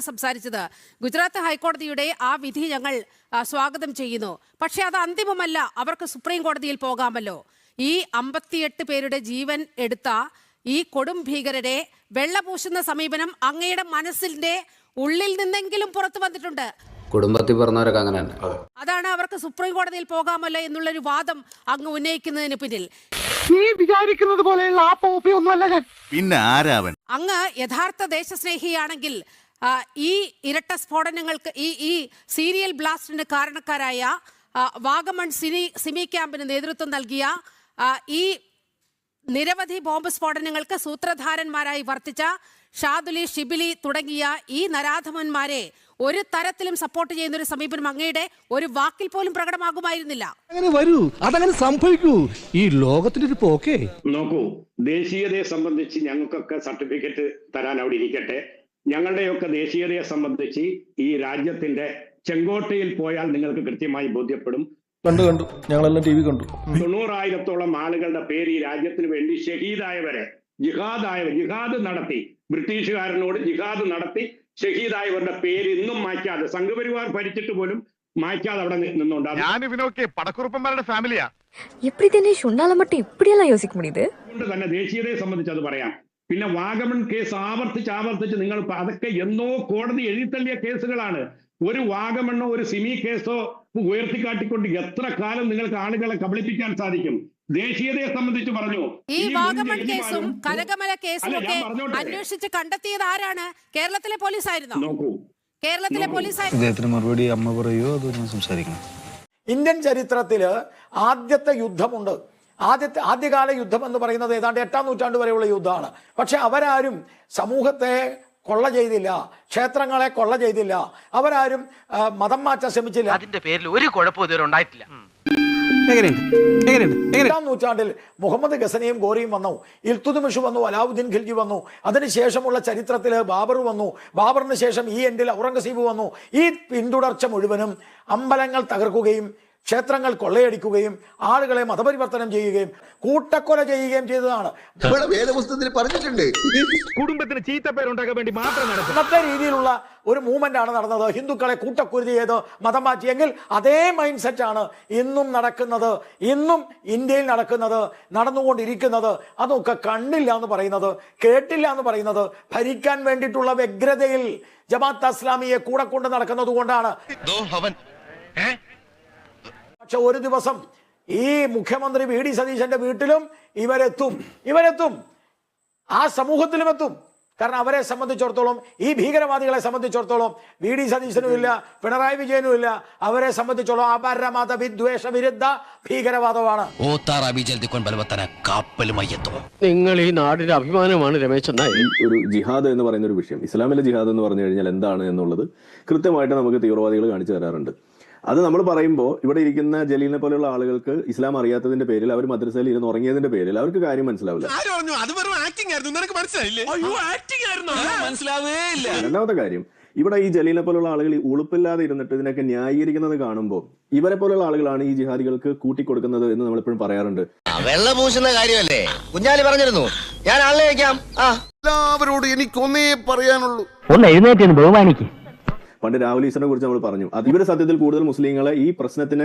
ആദ്യം സംസാരിച്ചത്. ഗുജറാത്ത് ഹൈക്കോടതിയുടെ ആ വിധി ഞങ്ങൾ സ്വാഗതം ചെയ്യുന്നു. പക്ഷേ അത് അന്തിമമല്ല. അവർക്ക് സുപ്രീം കോടതിയിൽ പോകാമല്ലോ. ഈ 58 പേരുടെ ജീവൻ എടുത്ത ഈ കൊടും ഭീകരരെ വെള്ളപൂശുന്ന സമീപനം അങ്ങയുടെ മനസ്സിന്റെ ഉള്ളിൽ നിന്നെങ്കിലും പുറത്തു വന്നിട്ടുണ്ട്. കുടുംബത്തിൽ പറഞ്ഞവരൊക്കെ അങ്ങനെ തന്നെ. അതാണ് അവർക്ക് സുപ്രീം കോടതിയിൽ പോകാമല്ലോ എന്നുള്ളൊരു വാദം അങ്ങ് ഉന്നയിക്കുന്നതിന് പിന്നിൽ. നീ വിചാരിക്കുന്നത് പോലെയുള്ള ആ പോപ്പി ഒന്നുമല്ല ഞാൻ. പിന്നെ ആരാവൻ? അങ്ങ് യഥാർത്ഥ ദേശസ്നേഹിയാണെങ്കിൽ ഈ ഇരട്ട സ്ഫോടനങ്ങൾക്ക് ഈ സീരിയൽ ബ്ലാസ്റ്റിന് കാരണക്കാരായ വാഗമൺ സിമി ക്യാമ്പിന് നേതൃത്വം നൽകിയ ഈ നിരവധി ബോംബ് സ്ഫോടനങ്ങൾക്ക് സൂത്രധാരന്മാരായി വർത്തിച്ച ഷാദുലി, ഷിബിലി തുടങ്ങിയ ഈ നരാധമന്മാരെ ഒരു തരത്തിലും സപ്പോർട്ട് ചെയ്യുന്ന ഒരു സമീപനം അങ്ങയുടെ ഒരു വാക്കിൽ പോലും പ്രകടമാകുമായിരുന്നില്ല. അങ്ങനെ വരൂ, അതങ്ങനെ സംഭവിക്കൂ. ഈ ലോകത്തിന്റെ ഒരു പോക്കേ. നോക്കൂ, ദേശീയതയെ സംബന്ധിച്ച് ഞങ്ങൾക്കൊക്കെ സർട്ടിഫിക്കറ്റ് തരാൻ അവിടെ ഇരിക്കട്ടെ. ഞങ്ങളുടെയൊക്കെ ദേശീയതയെ സംബന്ധിച്ച് ഈ രാജ്യത്തിന്റെ ചെങ്കോട്ടയിൽ പോയാൽ നിങ്ങൾക്ക് കൃത്യമായി ബോധ്യപ്പെടും. കണ്ടു ഞങ്ങളെല്ലാം ടി വി കണ്ടു. 90,000-ഓളം ആളുകളുടെ പേര് ഈ രാജ്യത്തിന് വേണ്ടി ഷഹീദായവരെ, ജിഹാദ് നടത്തി, ബ്രിട്ടീഷുകാരനോട് ജിഹാദ് നടത്തി ഷഹീദായവരുടെ പേര് ഇന്നും മായ്ക്കാതെ, സംഘപരിവാർ ഭരിച്ചിട്ട് പോലും മായ്ക്കാതെ അവിടെ നിന്നുണ്ട്. പടക്കുറുപ്പന്മാരുടെ ഫാമിലിയാ. അതുകൊണ്ട് തന്നെ ദേശീയതയെ സംബന്ധിച്ച് അത് പറയാം. പിന്നെ വാഗമൺ കേസ് ആവർത്തിച്ച് നിങ്ങൾ അതൊക്കെ എന്നോ കോടതി എഴുതിത്തള്ളിയ കേസുകളാണ്. ഒരു വാഗമണ്ണോ ഒരു സിമി കേസോ ഉയർത്തിക്കാട്ടിക്കൊണ്ട് എത്ര കാലം നിങ്ങൾക്ക് ആളുകളെ കബളിപ്പിക്കാൻ സാധിക്കും? ദേശീയതയെ സംബന്ധിച്ച് പറഞ്ഞു. ഈ വാഗമൺ കേസും കനകമല കേസും ഒക്കെ അന്വേഷിച്ച് കണ്ടെത്തിയത് ആരാണ്? കേരളത്തിലെ പോലീസായിരുന്നു. നോക്കൂ, കേരളത്തിലെ പോലീസായിരുന്നു. മറുപടി അമ്മ പറയോ അതോ ഞാൻ സംസാരിക്കണം? ഇന്ത്യൻ ചരിത്രത്തിൽ ആദ്യത്തെ യുദ്ധമുണ്ട്. ആദ്യകാല യുദ്ധം എന്ന് പറയുന്നത് ഏതാണ്ട് 8-ാം നൂറ്റാണ്ട് വരെയുള്ള യുദ്ധമാണ്. പക്ഷെ അവരാരും സമൂഹത്തെ കൊള്ള ചെയ്തില്ല, ക്ഷേത്രങ്ങളെ കൊള്ള ചെയ്തില്ല, അവരാരും മതം മാറ്റാൻ ശ്രമിച്ചില്ല. അതിന്റെ പേരിൽ ഒരു കുഴപ്പവും ഇതുവരെ ഉണ്ടായിട്ടില്ല. 8-ാം നൂറ്റാണ്ടിൽ മുഹമ്മദ് ഗസനിയും ഗോറിയും വന്നു, ഇൽതുത്മിഷ് വന്നു, അലാവുദ്ദീൻ ഖിൽജി വന്നു. അതിനുശേഷമുള്ള ചരിത്രത്തിൽ ബാബർ വന്നു, ബാബറിന് ശേഷം ഈ എൻഡിൽ ഔറംഗസീബ് വന്നു. ഈ പിന്തുടർച്ച മുഴുവനും അമ്പലങ്ങൾ തകർക്കുകയും ക്ഷേത്രങ്ങൾ കൊള്ളയടിക്കുകയും ആളുകളെ മതപരിവർത്തനം ചെയ്യുകയും കൂട്ടക്കൊല ചെയ്യുകയും ചെയ്തതാണ്. പറഞ്ഞിട്ടുണ്ട്, കുടുംബത്തിന് ചീത്തപ്പേരുണ്ടാക്കാൻ വേണ്ടി മാത്രം ഇന്നത്തെ രീതിയിലുള്ള ഒരു മൂവ്മെന്റ് ആണ് നടന്നത്. ഹിന്ദുക്കളെ കൂട്ടക്കുരുതി ചെയ്ത് മതം മാറ്റിയെങ്കിൽ അതേ മൈൻഡ് സെറ്റ് ആണ് ഇന്നും നടക്കുന്നത്, ഇന്നും ഇന്ത്യയിൽ നടന്നുകൊണ്ടിരിക്കുന്നത്. അതൊക്കെ കണ്ടില്ല എന്ന് പറയുന്നത്, കേട്ടില്ല എന്ന് പറയുന്നത് ഭരിക്കാൻ വേണ്ടിയിട്ടുള്ള വ്യഗ്രതയിൽ ജമാഅത്ത് ഇസ്ലാമിയെ കൂടെ കൊണ്ട് നടക്കുന്നത് കൊണ്ടാണ്. പക്ഷെ ഒരു ദിവസം ഈ മുഖ്യമന്ത്രി വി ഡി സതീശന്റെ വീട്ടിലും ഇവരെത്തും, ആ സമൂഹത്തിലും എത്തും. കാരണം അവരെ സംബന്ധിച്ചിടത്തോളം, ഈ ഭീകരവാദികളെ സംബന്ധിച്ചിടത്തോളം വി ഡി സതീശനും ഇല്ല, പിണറായി വിജയനും ഇല്ല. അവരെ സംബന്ധിച്ചോളം അപരമത വിദ്വേഷ വിരുദ്ധ ഭീകരവാദമാണ്. നിങ്ങൾ ഈ നാടിന്റെ അഭിമാനമാണ് രമേശ്. ഒരു ജിഹാദ് എന്ന് പറയുന്ന ഒരു വിഷയം, ഇസ്ലാമിലെ ജിഹാദ് എന്ന് പറഞ്ഞു കഴിഞ്ഞാൽ എന്താണ് എന്നുള്ളത് കൃത്യമായിട്ട് നമുക്ക് തീവ്രവാദികൾ കാണിച്ചു തരാറുണ്ട്. അത് നമ്മൾ പറയുമ്പോൾ ഇവിടെ ഇരിക്കുന്ന ജലീലിനെ പോലെയുള്ള ആളുകൾക്ക് ഇസ്ലാം അറിയാത്തതിന്റെ പേരിൽ, അവർ മദ്രസയിൽ ഇരുന്ന് ഉറങ്ങിയതിന്റെ പേരിൽ അവർക്ക് കാര്യം മനസ്സിലാവില്ല. രണ്ടാമത്തെ കാര്യം, ഇവിടെ ഈ ജലീലിനെ പോലുള്ള ആളുകൾ ഉളുപ്പില്ലാതെ ഇരുന്നിട്ട് ഇതിനൊക്കെ ന്യായീകരിക്കുന്നത് കാണുമ്പോൾ ഇവരെ പോലുള്ള ആളുകളാണ് ഈ ജിഹാദികൾക്ക് കൂട്ടിക്കൊടുക്കുന്നത് എന്ന് നമ്മൾ എപ്പോഴും പറയാറുണ്ട്. വെള്ളപൂശുന്ന കാര്യമല്ലേ കുഞ്ഞാലി പറഞ്ഞിരുന്നു. ഞാൻ ആളെ വയ്ക്കാം. എല്ലാവരോട് എനിക്കൊന്നേ പറയാനുള്ളൂ, ഒന്ന് എഴുന്നേറ്റ് ബഹുമാനിക്ക്. പണ്ട് രാഹുൽ ഈശ്വറിനെ കുറിച്ച് നമ്മൾ പറഞ്ഞു. അത് ഇവര് സത്യത്തിൽ കൂടുതൽ മുസ്ലിങ്ങളെ ഈ പ്രശ്നത്തിന്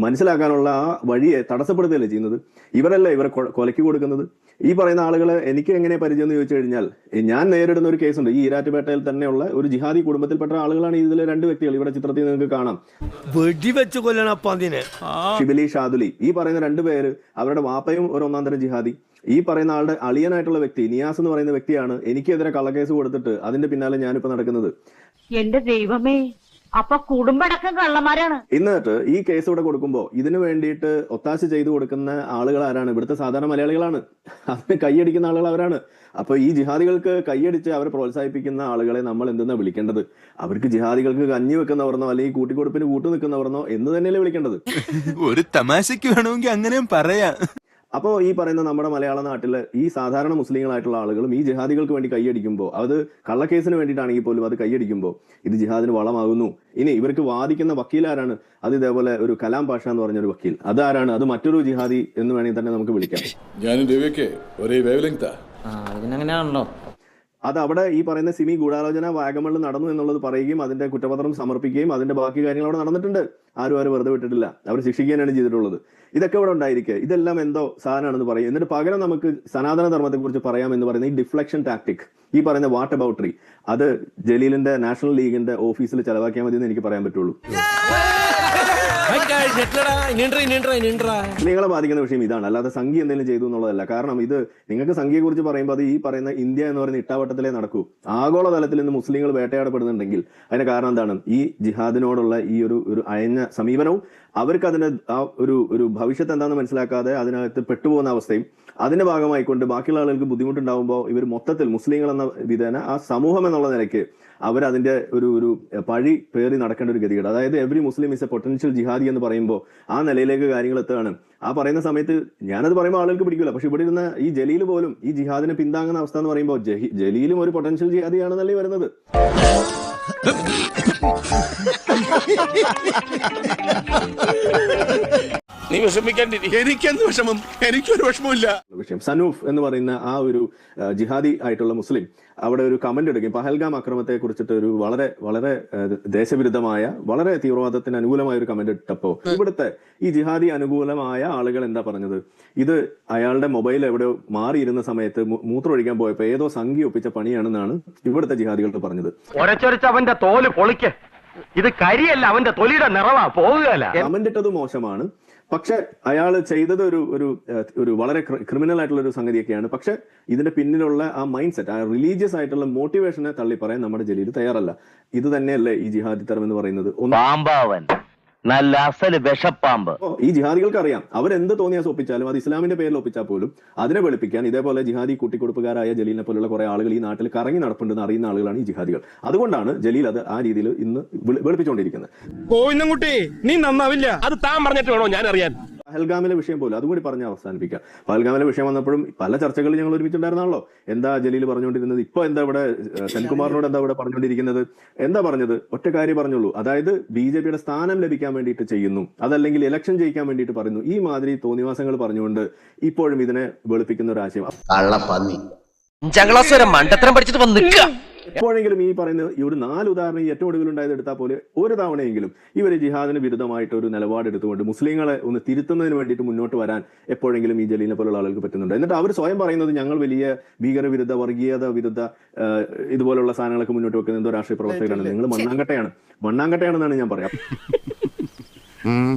മനസ്സിലാക്കാനുള്ള ആ വഴിയെ തടസ്സപ്പെടുത്തുകയല്ലേ ചെയ്യുന്നത്. ഇവരല്ല ഇവരെ കൊലയ്ക്ക് കൊടുക്കുന്നത്. ഈ പറയുന്ന ആളുകളെ എനിക്ക് എങ്ങനെ പരിചയം എന്ന് ചോദിച്ചു കഴിഞ്ഞാൽ, ഞാൻ നേരിടുന്ന ഒരു കേസുണ്ട്. ഈ ഈരാറ്റുപേട്ടയിൽ തന്നെയുള്ള ഒരു ജിഹാദി കുടുംബത്തിൽപ്പെട്ട ആളുകളാണ് ഇതിലെ 2 വ്യക്തികൾ. ഇവിടെ ചിത്രത്തിൽ നിങ്ങൾക്ക് കാണാം. ഷിബിലി, ഷാദുലി, ഈ പറയുന്ന 2 പേര്, അവരുടെ വാപ്പയും ഒരു 1-ാം തരം ജിഹാദി. ഈ പറയുന്ന ആളുടെ അളിയനായിട്ടുള്ള വ്യക്തി നിയാസ് എന്ന് പറയുന്ന വ്യക്തിയാണ് എനിക്കെതിരെ കള്ളക്കേസ് കൊടുത്തിട്ട് അതിന്റെ പിന്നാലെ ഞാനിപ്പോ നടക്കുന്നത്. എന്റെ ദൈവമേ, അപ്പൊ കുടുംബടക്കം കള്ളന്മാരാണ്. എന്നിട്ട് ഈ കേസ് ഇവിടെ കൊടുക്കുമ്പോൾ ഇതിനു വേണ്ടിയിട്ട് ഒത്താശ ചെയ്തു കൊടുക്കുന്ന ആളുകൾ ആരാണ്? ഇവിടുത്തെ സാധാരണ മലയാളികളാണ്. അതിന് കൈയടിക്കുന്ന ആളുകൾ അവരാണ്. അപ്പൊ ഈ ജിഹാദികൾക്ക് കൈയടിച്ച് അവരെ പ്രോത്സാഹിപ്പിക്കുന്ന ആളുകളെ നമ്മൾ എന്തെന്നാ വിളിക്കേണ്ടത്? അവർക്ക് ജിഹാദികൾക്ക് കഞ്ഞി വെക്കുന്നവർന്നോ അല്ലെങ്കിൽ കൂട്ടിക്കൊടുപ്പിന് കൂട്ടു നിൽക്കുന്നവർന്നോ എന്ന് തന്നെയല്ലേ വിളിക്കേണ്ടത്? ഒരു തമാശക്ക് വേണമെങ്കിൽ അങ്ങനെയും പറയാം. അപ്പോൾ ഈ പറയുന്ന നമ്മുടെ മലയാള നാട്ടിലെ ഈ സാധാരണ മുസ്ലിങ്ങളായിട്ടുള്ള ആളുകളും ഈ ജിഹാദികൾക്ക് വേണ്ടി കൈയടിക്കുമ്പോൾ, അത് കള്ളക്കേസിന് വേണ്ടിയിട്ടാണെങ്കിൽ പോലും അത് കൈയടിക്കുമ്പോൾ ഇത് ജിഹാദിന് വളമാകുന്നു. ഇനി ഇവർക്ക് വാദിക്കുന്ന വക്കീലാരാണ്? അത് ഇതേപോലെ ഒരു കലാം പാഷ എന്ന് പറഞ്ഞൊരു വക്കീൽ. അതാരാണ്? അത് മറ്റൊരു ജിഹാദി എന്ന് വേണമെങ്കിൽ തന്നെ നമുക്ക് വിളിക്കാം. ഞാനും രവിയൊക്കെ ഒരേ വേവ് ലെങ്താ. അങ്ങനെയാണല്ലോ. അത് അവിടെ ഈ പറയുന്ന സിമി ഗൂഢാലോചന വാഗമണിൽ നടന്നു എന്നുള്ളത് പറയുകയും അതിന്റെ കുറ്റപത്രം സമർപ്പിക്കുകയും അതിന്റെ ബാക്കി കാര്യങ്ങൾ അവിടെ നടന്നിട്ടുണ്ട്. ആരും വെറുതെ വിട്ടിട്ടില്ല, അവർ ശിക്ഷിക്കാനാണ് ചെയ്തിട്ടുള്ളത്. ഇതൊക്കെ ഇവിടെ ഉണ്ടായിരിക്കുക, ഇതെല്ലാം എന്തോ സാധനമാണെന്ന് പറയും. എന്നിട്ട് പകരം നമുക്ക് സനാതന ധർമ്മത്തെ കുറിച്ച് പറയാമെന്ന് പറയുന്ന ഈ ഡിഫ്ലക്ഷൻ ടാക്ടിക്, ഈ പറയുന്ന വാട്ട് അബൌട്ടറി, അത് ജലീലിന്റെ നാഷണൽ ലീഗിന്റെ ഓഫീസിൽ ചെലവാക്കിയാൽ മതി എന്ന് എനിക്ക് പറയാൻ പറ്റുള്ളൂ. നിങ്ങളെ ബാധിക്കുന്ന വിഷയം ഇതാണ്, അല്ലാതെ സംഖ്യ എന്തെങ്കിലും ചെയ്തു എന്നുള്ളതല്ല. കാരണം ഇത് നിങ്ങൾക്ക് സംഖ്യയെ കുറിച്ച് പറയുമ്പോൾ അത് ഈ പറയുന്ന ഇന്ത്യ എന്ന് പറയുന്ന ഇട്ടാവട്ടത്തിലേ നടക്കൂ. ആഗോളതലത്തിൽ ഇന്ന് മുസ്ലിങ്ങൾ വേട്ടയാടപ്പെടുന്നുണ്ടെങ്കിൽ അതിന് കാരണം എന്താണ്? ഈ ജിഹാദിനോടുള്ള ഈ ഒരു അയഞ്ഞ സമീപനവും അവർക്ക് അതിന്റെ ആ ഒരു ഭവിഷ്യത്ത് എന്താണെന്ന് മനസ്സിലാക്കാതെ അതിനകത്ത് പെട്ടുപോകുന്ന അവസ്ഥയും അതിന്റെ ഭാഗമായിക്കൊണ്ട് ബാക്കിയുള്ള ആളുകൾക്ക് ബുദ്ധിമുട്ടുണ്ടാകുമ്പോൾ ഇവർ മൊത്തത്തിൽ മുസ്ലിങ്ങൾ എന്ന വിധേന ആ സമൂഹം എന്നുള്ള നിലയ്ക്ക് അവരതിന്റെ ഒരു പഴി പേറി നടക്കേണ്ട ഒരു ഗതികേട്. അതായത് every Muslim is a potential jihadi എന്ന് പറയുമ്പോൾ ആ നിലയിലേക്ക് കാര്യങ്ങൾ എത്തുകയാണ്. ആ പറയുന്ന സമയത്ത് ഞാനത് പറയുമ്പോൾ ആളുകൾക്ക് പിടിക്കില്ല. പക്ഷെ ഇവിടെ ഇരുന്ന ഈ ജലീൽ പോലും ഈ ജിഹാദിനെ പിന്താങ്ങുന്ന അവസ്ഥ എന്ന് പറയുമ്പോൾ ജലീലും ഒരു പൊട്ടൻഷ്യൽ ജിഹാദിയാണെന്നല്ലേ വരുന്നത്. നീ വിഷമിക്കാണ്ടിരി, എനിക്കെന്ത് വിഷമം? എനിക്കൊരു വിഷമമില്ല. വിഷയം സനൂഫ് എന്ന് പറയുന്ന ആ ഒരു ജിഹാദി ആയിട്ടുള്ള മുസ്ലിം അവിടെ ഒരു കമന്റ് എടുക്കുകയും പഹൽഗാം അക്രമത്തെ കുറിച്ചിട്ട് ഒരു വളരെ വളരെ ദേശവിരുദ്ധമായ വളരെ തീവ്രവാദത്തിന് അനുകൂലമായ ഒരു കമന്റ് ഇട്ടപ്പോ ഇവിടുത്തെ ഈ ജിഹാദി അനുകൂലമായ ആളുകൾ എന്താ പറഞ്ഞത്? ഇത് അയാളുടെ മൊബൈൽ എവിടെ മാറിയിരുന്ന സമയത്ത് മൂത്രമൊഴിക്കാൻ പോയപ്പോ ഏതോ സംഖ്യ ഒപ്പിച്ച പണിയാണെന്നാണ് ഇവിടുത്തെ ജിഹാദികൾ പറഞ്ഞത്. അവന്റെ തോല് പൊളിക്ക, ഇത് കരിയല്ല, അവന്റെ തൊലിയുടെ നിറവാ, പോകുകയല്ല. കമന്റ് ഇട്ടത് മോശമാണ്, പക്ഷെ അയാൾ ചെയ്തത് ഒരു വളരെ ക്രിമിനൽ ആയിട്ടുള്ള ഒരു സംഗതിയൊക്കെയാണ്. പക്ഷെ ഇതിന്റെ പിന്നിലുള്ള ആ മൈൻഡ് സെറ്റ്, ആ റിലീജിയസ് ആയിട്ടുള്ള മോട്ടിവേഷനെ തള്ളി പറയാൻ നമ്മുടെ ജലീൽ തയ്യാറല്ല. ഇത് തന്നെയല്ലേ ഈ ജിഹാദി തരം എന്ന് പറയുന്നത്? നല്ല അസല് വിഷപ്പാമ്പ്. ഈ ജിഹാദികൾക്ക് അറിയാം, അവരെന്ത് തോന്നിയാൽ ഒപ്പിച്ചാലും അത് ഇസ്ലാമിന്റെ പേരിൽ ഒപ്പിച്ചാൽ പോലും അതിനെ വെളുപ്പിക്കാൻ ഇതേപോലെ ജിഹാദി കൂട്ടിക്കൊടുപ്പുകാരായ ജലീലിനെ പോലുള്ള കുറെ ആളുകൾ ഈ നാട്ടിൽ കറങ്ങി നടപ്പുണ്ടെന്ന് അറിയുന്ന ആളുകളാണ് ഈ ജിഹാദികൾ. അതുകൊണ്ടാണ് ജലീൽ അത് ആ രീതിയിൽ ഇന്ന് വെളുപ്പിച്ചുകൊണ്ടിരിക്കുന്നത്. നീ നന്നാവില്ല, അത് താൻ പറഞ്ഞിട്ട് വേണോ ഞാൻ അറിയാൻ. പഹൽഗാമിലെ വിഷയം പോലും അതുകൂടി പറഞ്ഞ് അവസാനിപ്പിക്കാം. പഹൽഗാമിലെ വിഷയം വന്നപ്പോഴും പല ചർച്ചകളിൽ ഞങ്ങൾ ഒരുമിച്ചുണ്ടായിരുന്നാണല്ലോ. എന്താ ജലീൽ പറഞ്ഞുകൊണ്ടിരുന്നത്? ഇപ്പൊ എന്താ ഇവിടെ സെൻകുമാറിനോട് എന്താ ഇവിടെ പറഞ്ഞുകൊണ്ടിരിക്കുന്നത്? എന്താ പറഞ്ഞത്? ഒറ്റ കാര്യം പറഞ്ഞുള്ളൂ, അതായത് BJPയുടെ സ്ഥാനം ലഭിക്കാൻ വേണ്ടിയിട്ട് ചെയ്യുന്നു, അതല്ലെങ്കിൽ ഇലക്ഷൻ ജയിക്കാൻ വേണ്ടിയിട്ട് പറയുന്നു. ഈ മാതിരി തോന്നിവാസങ്ങൾ പറഞ്ഞുകൊണ്ട് ഇപ്പോഴും ഇതിനെ വെളുപ്പിക്കുന്ന ഒരു ആശയം. മണ്ടത്തരം പഠിച്ചിട്ട് വന്ന് നിൽക്കുക. എപ്പോഴെങ്കിലും ഈ പറയുന്ന ഈ ഒരു 4 ഉദാഹരണം ഈ ഏറ്റവും ഒടുവിലുണ്ടായത് എടുത്താൽ പോലെ ഒരു തവണയെങ്കിലും ഇവർ ജിഹാദിന് വിരുദ്ധമായിട്ട് ഒരു നിലപാടെടുത്തുകൊണ്ട് മുസ്ലിങ്ങളെ ഒന്ന് തിരുത്തുന്നതിന് വേണ്ടിയിട്ട് മുന്നോട്ട് വരാൻ എപ്പോഴെങ്കിലും ഈ ജലീലിനെ പോലുള്ള ആളുകൾക്ക് പറ്റുന്നുണ്ട്. എന്നിട്ട് അവർ സ്വയം പറയുന്നത് ഞങ്ങൾ വലിയ ഭീകരവിരുദ്ധ വർഗീയത വിരുദ്ധ ഇതുപോലുള്ള സാധനങ്ങളൊക്കെ മുന്നോട്ട് വെക്കുന്ന എന്തോ രാഷ്ട്രീയ പ്രവർത്തകരാണ്. നിങ്ങൾ മണ്ണാങ്കട്ടയാണെന്നാണ് ഞാൻ പറയാം.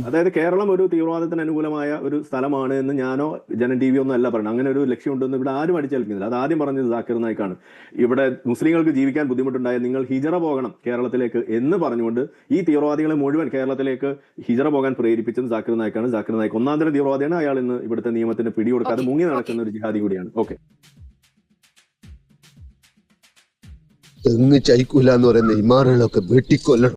അതായത് കേരളം ഒരു തീവ്രവാദത്തിന് അനുകൂലമായ ഒരു സ്ഥലമാണ് എന്ന് ഞാനോ ജനം TV ഒന്നും അല്ല പറയുന്നത്. അങ്ങനെ ഒരു ലക്ഷ്യമുണ്ടെന്ന് ഇവിടെ ആരും അടിച്ചേൽക്കുന്നില്ല. അത് ആദ്യം പറഞ്ഞത് സാക്കിർ നായിക്കാണ്. ഇവിടെ മുസ്ലിങ്ങൾക്ക് ജീവിക്കാൻ ബുദ്ധിമുട്ടുണ്ടായാൽ നിങ്ങൾ ഹിജറ പോകണം കേരളത്തിലേക്ക് എന്ന് പറഞ്ഞുകൊണ്ട് ഈ തീവ്രവാദികളെ മുഴുവൻ കേരളത്തിലേക്ക് ഹിജറ പോകാൻ പ്രേരിപ്പിച്ചത് സാക്കിർ നായിക്കാണ്. സാക്കിർ നായിക്ക് ഒന്നാം തരം തീവ്രവാദിയാണ്. അയാൾ ഇന്ന് ഇവിടുത്തെ നിയമത്തിന് പിടികൊടുക്കാതെ മുങ്ങി നടക്കുന്ന ഒരു ജിഹാദി കൂടിയാണ്. ഓക്കെ, തെങ്ങ് ചൈക്കൂല എന്ന് പറയുന്ന ഇമാറുകളൊക്കെ വെട്ടിക്കൊല്ലണം.